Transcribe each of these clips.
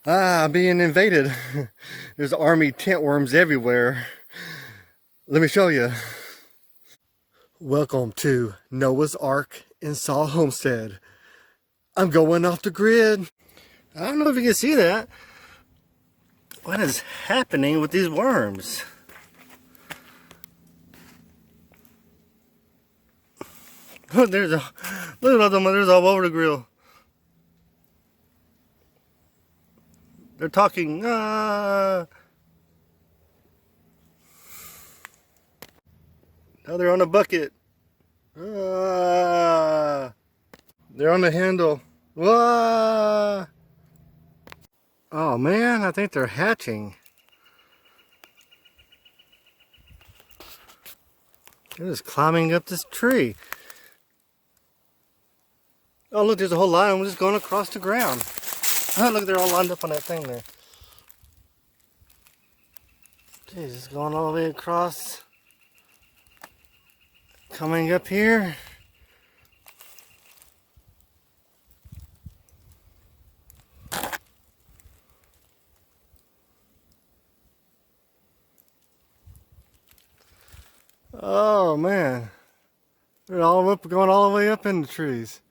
I'm being invaded. There's army tent worms everywhere. Let me show you. Welcome to Noah's Ark in Saw Homestead. I'm going off the grid. I don't know if you can see that. What is happening with these worms? Look, look at them. There's all over the grill. They're talking. Now they're on the bucket. They're on the handle. Oh man, I think they're hatching. They're just climbing up this tree. Oh look, there's a whole line of them just going across the ground. Oh look, they're all lined up on that thing there. Jeez, it's going all the way across. Coming up here. Oh man, they're all up, going all the way up in the trees.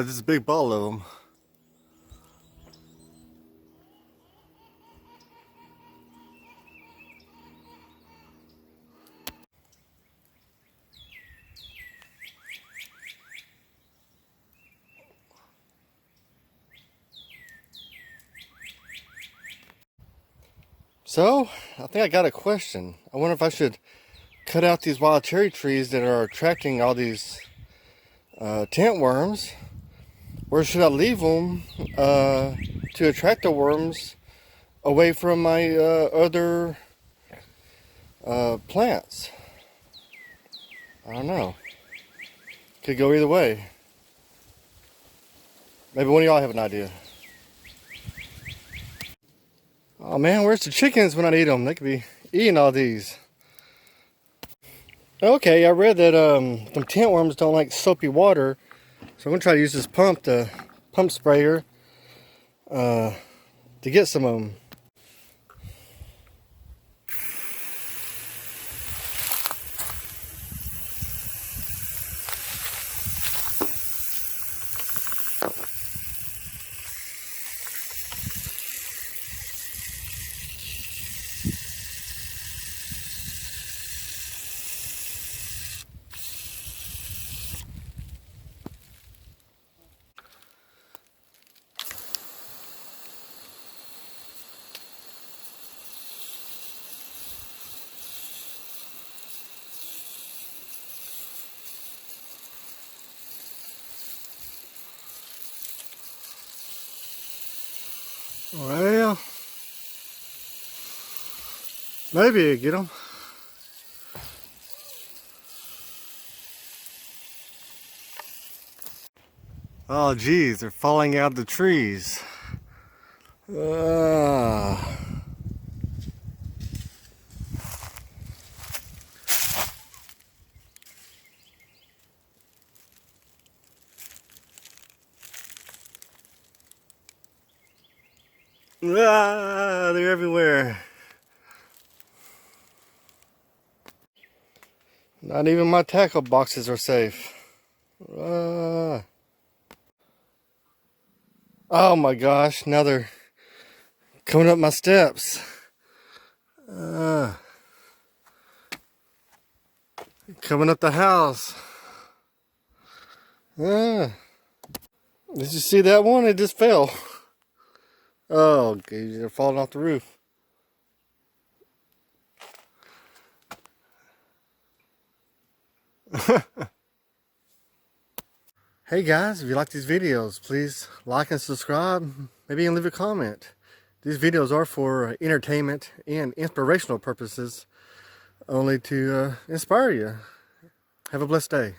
Just a big ball of them. So, I think I got a question. I wonder if I should cut out these wild cherry trees that are attracting all these tent worms, or should I leave them to attract the worms away from my other plants? I don't know. Could go either way. Maybe one of y'all have an idea. Oh man, where's the chickens when I need them? They could be eating all these. Okay, I read that them tent worms don't like soapy water, so I'm gonna try to use this pump sprayer, to get some of them. Well, maybe I get them. Oh geez, they're falling out of the trees. They're everywhere. Not even my tackle boxes are safe. Oh my gosh, now they're coming up my steps. Coming up the house. Did you see that one? It just fell. Oh, geez, they're falling off the roof. Hey guys, if you like these videos, please like and subscribe. Maybe you can leave a comment. These videos are for entertainment and inspirational purposes, only to inspire you. Have a blessed day.